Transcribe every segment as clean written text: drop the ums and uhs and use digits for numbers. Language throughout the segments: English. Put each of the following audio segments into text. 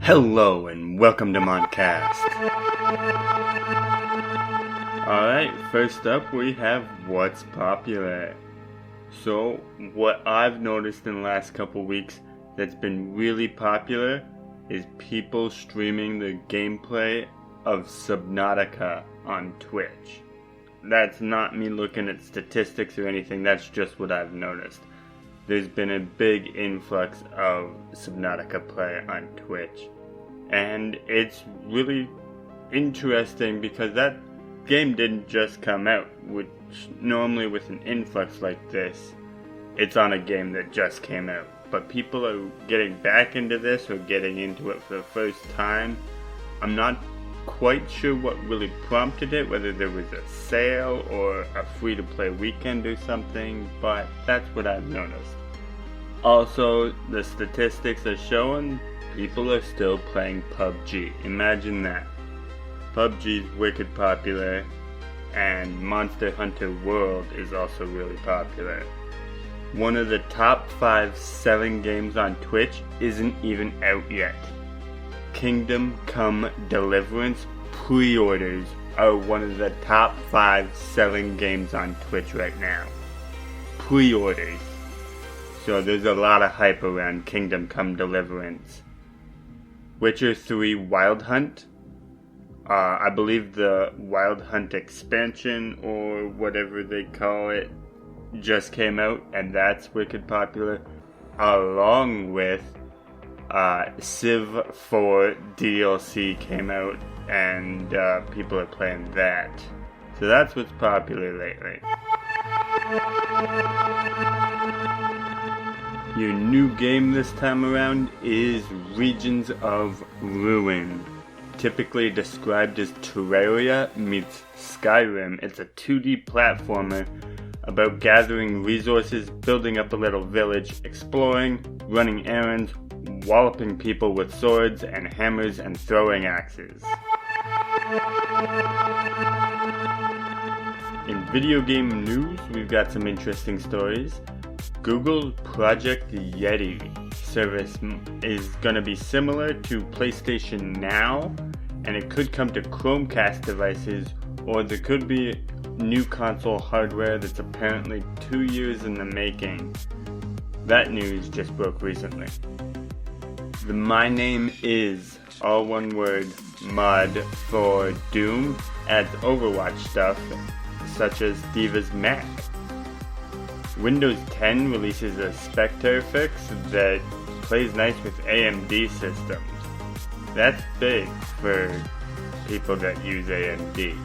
Hello and welcome to Montcast. Alright, first up we have what's popular. So, what I've noticed in the last couple weeks that's been really popular is people streaming the gameplay of Subnautica on Twitch. That's not me looking at statistics or anything, that's just what I've noticed. There's been a big influx of Subnautica play on Twitch. And it's really interesting because that game didn't just come out, which normally with an influx like this, it's on a game that just came out. But people are getting back into this or getting into it for the first time. I'm not quite sure what really prompted it, whether there was a sale or a free-to-play weekend or something, but that's what I've noticed. Also, the statistics are showing people are still playing PUBG. Imagine that. PUBG is wicked popular, and Monster Hunter World is also really popular. One of the top 5 selling games on Twitch isn't even out yet. Kingdom Come Deliverance pre-orders are one of the top 5 selling games on Twitch right now. Pre-orders. So there's a lot of hype around Kingdom Come Deliverance. Witcher 3 Wild Hunt. I believe the Wild Hunt expansion, or whatever they call it, just came out, and that's wicked popular. Along with Civ 4 DLC came out, and people are playing that. So that's what's popular lately. Your new game this time around is Regions of Ruin. Typically described as Terraria meets Skyrim, it's a 2D platformer about gathering resources, building up a little village, exploring, running errands, walloping people with swords and hammers and throwing axes. In video game news, we've got some interesting stories. Google Project Yeti service is going to be similar to PlayStation Now, and it could come to Chromecast devices, or there could be new console hardware that's apparently 2 years in the making. That news just broke recently. The My Name Is, all one word, mod for Doom adds Overwatch stuff, such as Diva's Mac. Windows 10 releases a Spectre fix that plays nice with AMD systems. That's big for people that use AMD.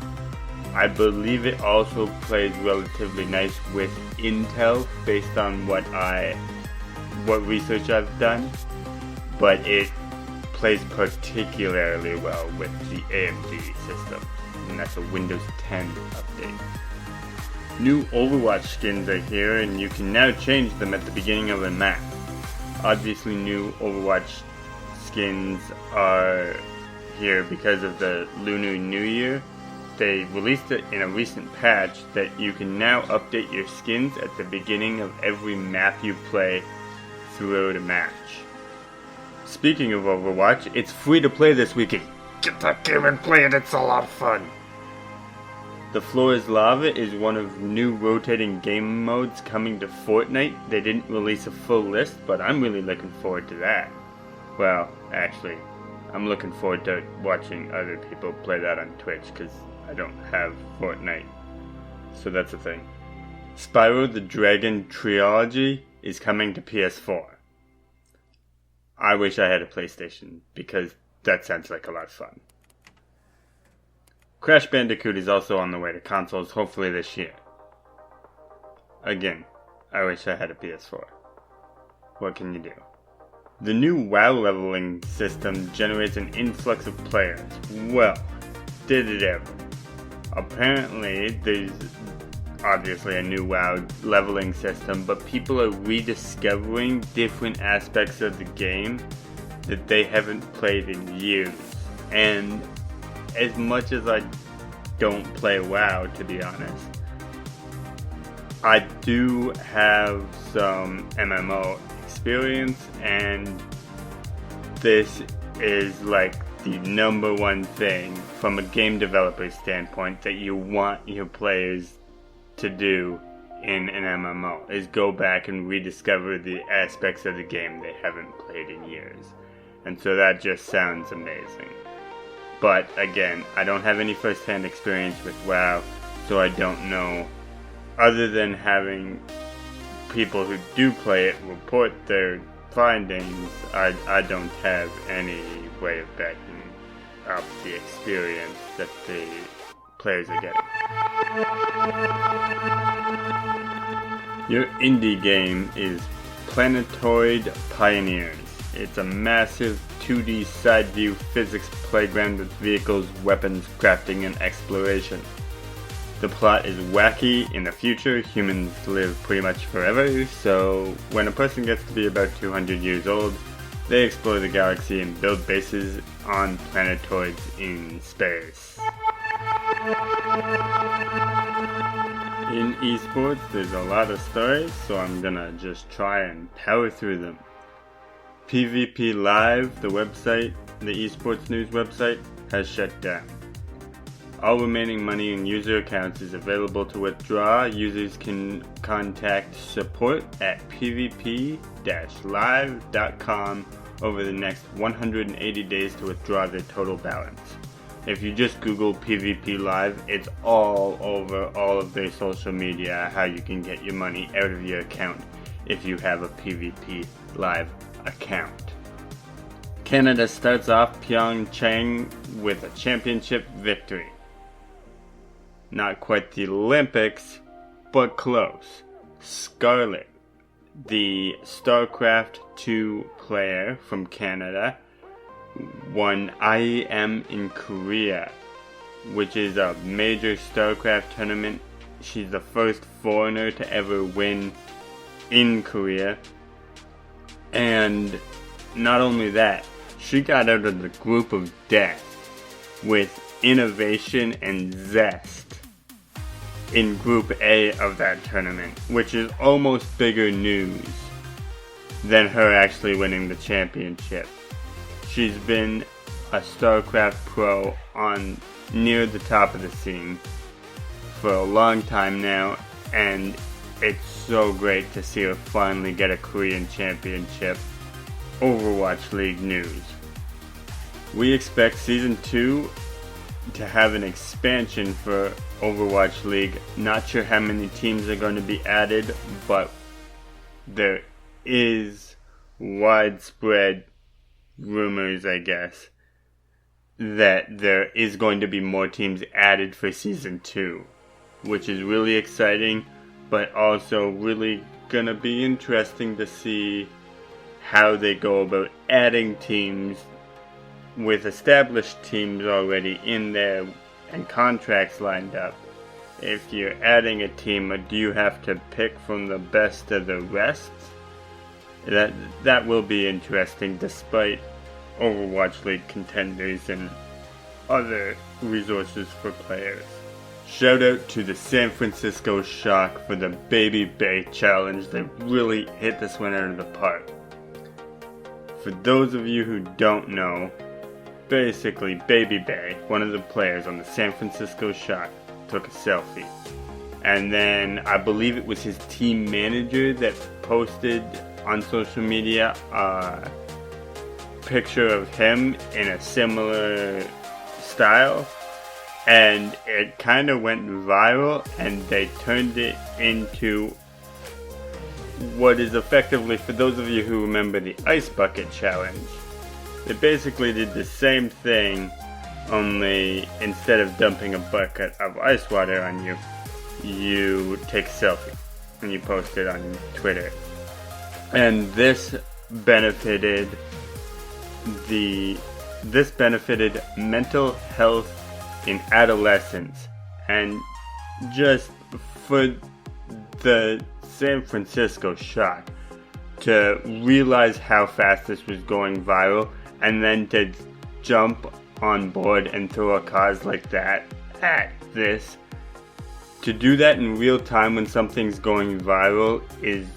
I believe it also plays relatively nice with Intel based on what research I've done, but it plays particularly well with the AMD system, and that's a Windows 10 update. New Overwatch skins are here, and you can now change them at the beginning of a map. Obviously, new Overwatch skins are here because of the Lunar New Year. They released it in a recent patch that you can now update your skins at the beginning of every map you play throughout a match. Speaking of Overwatch, it's free to play this weekend. Get that game and play it, it's a lot of fun. The Floor is Lava is one of new rotating game modes coming to Fortnite. They didn't release a full list, but I'm really looking forward to that. Well, actually, I'm looking forward to watching other people play that on Twitch, because I don't have Fortnite. So that's a thing. Spyro the Dragon Trilogy is coming to PS4. I wish I had a PlayStation, because that sounds like a lot of fun. Crash Bandicoot is also on the way to consoles, hopefully this year. Again, I wish I had a PS4. What can you do? The new WoW leveling system generates an influx of players. Well, did it ever? Apparently, there's obviously a new WoW leveling system, but people are rediscovering different aspects of the game that they haven't played in years. And as much as I don't play WoW, to be honest, I do have some MMO experience, and this is like the number one thing from a game developer standpoint that you want your players to do in an MMO, is go back and rediscover the aspects of the game they haven't played in years. And so that just sounds amazing. But again, I don't have any first-hand experience with WoW, so I don't know, other than having people who do play it report their findings, I don't have any way of backing up the experience that the players are getting. Your indie game is Planetoid Pioneers. It's a massive 2D side-view physics playground with vehicles, weapons, crafting, and exploration. The plot is wacky. In the future, humans live pretty much forever, so when a person gets to be about 200 years old, they explore the galaxy and build bases on planetoids in space. In esports, there's a lot of stories, so I'm gonna just try and power through them. PvP Live, the website, the esports news website, has shut down. All remaining money in user accounts is available to withdraw. Users can contact support at pvp-live.com over the next 180 days to withdraw their total balance. If you just Google PvP Live, it's all over all of their social media, how you can get your money out of your account if you have a PvP Live account. Canada starts off Pyeongchang with a championship victory. Not quite the Olympics, but close. Scarlet, the StarCraft 2 player from Canada, won IEM in Korea, which is a major StarCraft tournament. She's the first foreigner to ever win in Korea. And not only that, she got out of the group of death with innovation and zest in Group A of that tournament, which is almost bigger news than her actually winning the championship. She's been a StarCraft pro on near the top of the scene for a long time now, and it's so great to see her finally get a Korean championship. Overwatch League news. We expect Season 2 to have an expansion for Overwatch League. Not sure how many teams are going to be added, but there is widespread rumors, I guess, that there is going to be more teams added for Season 2, which is really exciting, but also really gonna be interesting to see how they go about adding teams with established teams already in there and contracts lined up. If you're adding a team, do you have to pick from the best of the rest? That will be interesting, despite Overwatch League contenders and other resources for players. Shout out to the San Francisco Shock for the Baby Bay Challenge. They really hit this one out of the park. For those of you who don't know, basically Baby Bay, one of the players on the San Francisco Shock, took a selfie. And then I believe it was his team manager that posted on social media a picture of him in a similar style. And it kind of went viral, and they turned it into what is effectively, for those of you who remember the Ice Bucket Challenge, they basically did the same thing, only instead of dumping a bucket of ice water on you, you take a selfie and you post it on Twitter. And this benefited mental health in adolescence, and just for the San Francisco Shock to realize how fast this was going viral, and then to jump on board and throw a cause like that at this, to do that in real time when something's going viral is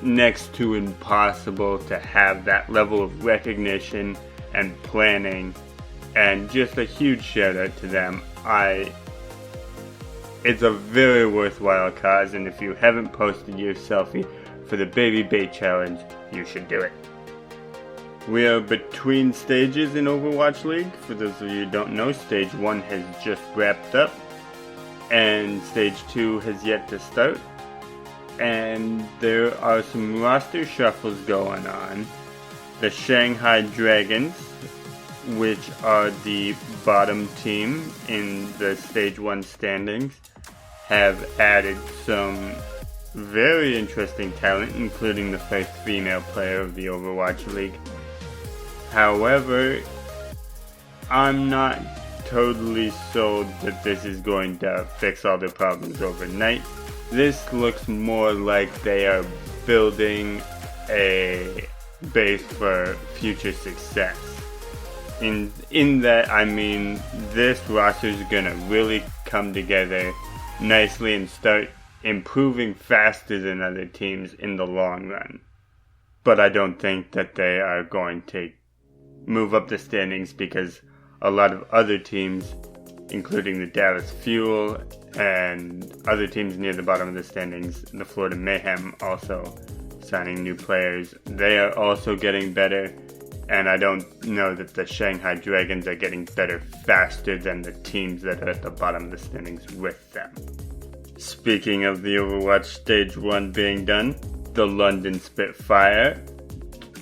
next to impossible. To have that level of recognition and planning, and just a huge shout out to them. It's a very worthwhile cause, and if you haven't posted your selfie for the Baby Bay Challenge, you should do it. We are between stages in Overwatch League. For those of you who don't know, Stage 1 has just wrapped up, and Stage 2 has yet to start. And there are some roster shuffles going on. The Shanghai Dragons, which are the bottom team in the Stage 1 standings, have added some very interesting talent, including the first female player of the Overwatch League. However, I'm not totally sold that this is going to fix all their problems overnight. This looks more like they are building a base for future success. In that, I mean, this roster is gonna really come together nicely and start improving faster than other teams in the long run. But I don't think that they are going to move up the standings, because a lot of other teams, including the Dallas Fuel and other teams near the bottom of the standings, the Florida Mayhem also signing new players, they are also getting better. And I don't know that the Shanghai Dragons are getting better faster than the teams that are at the bottom of the standings with them. Speaking of the Overwatch Stage 1 being done, the London Spitfire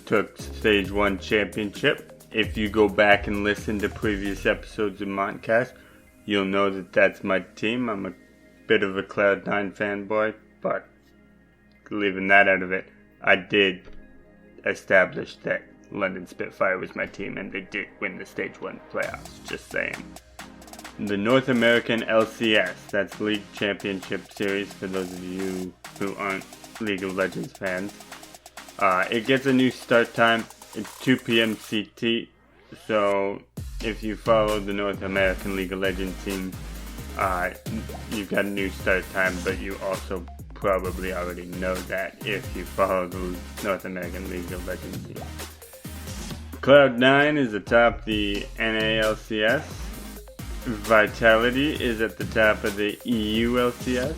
took Stage 1 championship. If you go back and listen to previous episodes of Montcast, you'll know that that's my team. I'm a bit of a Cloud9 fanboy, but leaving that out of it, I did establish that London Spitfire was my team, and they did win the Stage 1 playoffs, just saying. The North American LCS, that's League Championship Series for those of you who aren't League of Legends fans. It gets a new start time. It's 2 p.m. CT, so if you follow the North American League of Legends team, you've got a new start time, but you also probably already know that if you follow the North American League of Legends team. Cloud9 is atop the NALCS. Vitality is at the top of the EU LCS.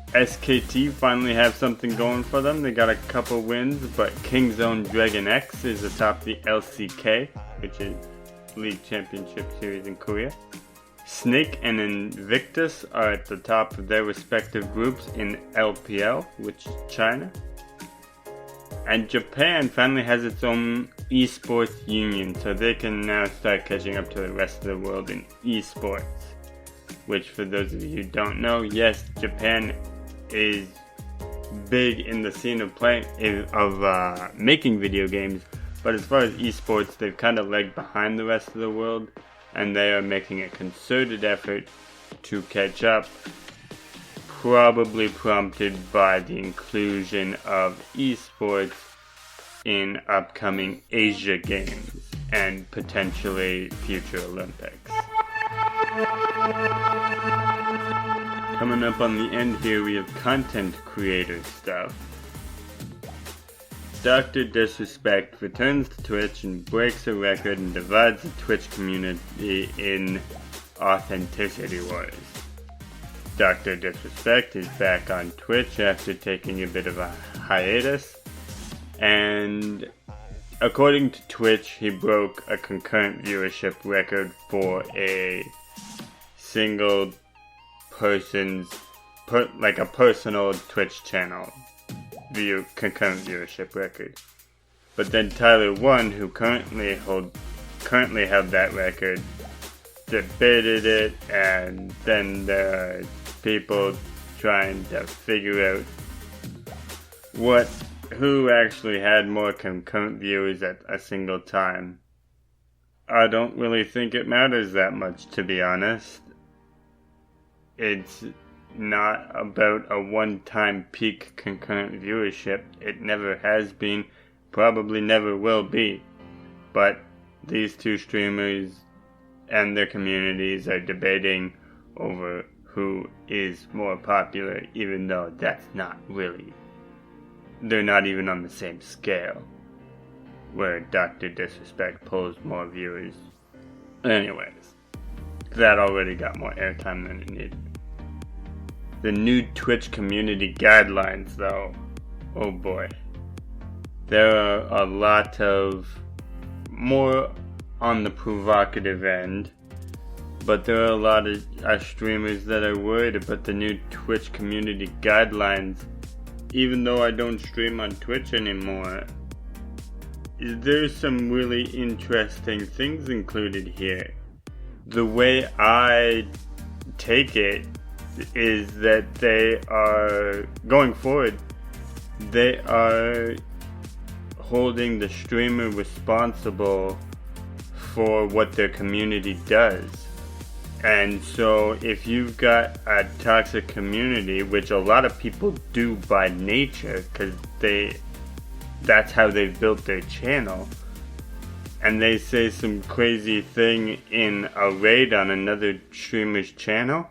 SKT finally have something going for them. They got a couple wins, but Kingzone Dragon X is atop the LCK, which is League Championship Series in Korea. Snake and Invictus are at the top of their respective groups in LPL, which is China. And Japan finally has its own esports union, so they can now start catching up to the rest of the world in esports. Which, for those of you who don't know, yes, Japan is big in the scene of making video games, but as far as esports, they've kind of lagged behind the rest of the world, and they are making a concerted effort to catch up, probably prompted by the inclusion of esports in upcoming Asia Games and potentially future Olympics. Coming up on the end here, we have content creator stuff. Dr. Disrespect returns to Twitch and breaks a record and divides the Twitch community in authenticity wars. Dr. Disrespect is back on Twitch after taking a bit of a hiatus, and according to Twitch, he broke a concurrent viewership record for a single person's, like a personal Twitch channel concurrent viewership record. But then Tyler One, who currently held that record, debated it, and then there are people trying to figure out who actually had more concurrent viewers at a single time. I don't really think it matters that much, to be honest. It's not about a one-time peak concurrent viewership. It never has been, probably never will be. But these two streamers and their communities are debating over who is more popular, even though that's not really, they're not even on the same scale. where Dr. Disrespect pulls more viewers. Anyways, that already got more airtime than it needed. The new Twitch community guidelines, though, oh boy. There are a lot of more on the provocative end, but there are a lot of streamers that are worried about the new Twitch community guidelines. Even though I don't stream on Twitch anymore, there's some really interesting things included here. The way I take it is that they are, going forward, they are holding the streamer responsible for what their community does. And so if you've got a toxic community, which a lot of people do by nature, because that's how they've built their channel, and they say some crazy thing in a raid on another streamer's channel,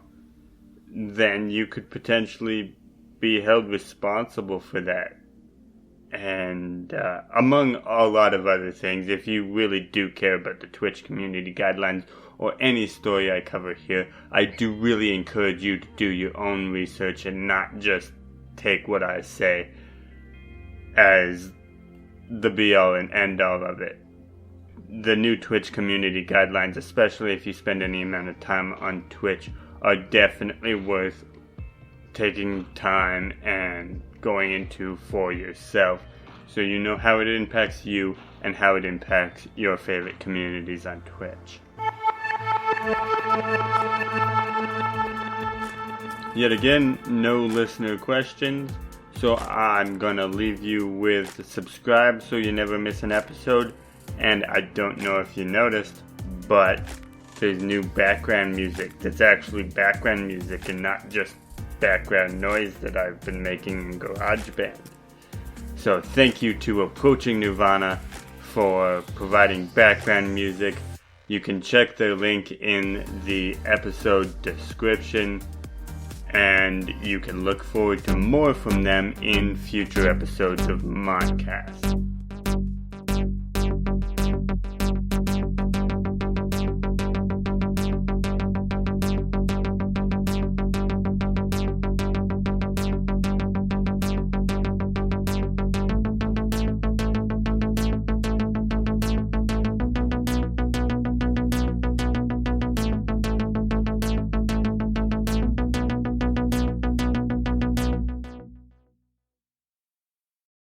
then you could potentially be held responsible for that. And among a lot of other things, if you really do care about the Twitch community guidelines or any story I cover here, I do really encourage you to do your own research and not just take what I say as the be-all and end-all of it. The new Twitch community guidelines, especially if you spend any amount of time on Twitch, are definitely worth taking time and going into for yourself, so you know how it impacts you and how it impacts your favorite communities on Twitch. Yet again, no listener questions, so I'm gonna leave you with subscribe so you never miss an episode. And I don't know if you noticed, but there's new background music that's actually background music and not just background noise that I've been making in GarageBand. So thank you to Approaching Nirvana for providing background music. You can check their link in the episode description, and you can look forward to more from them in future episodes of Montcast.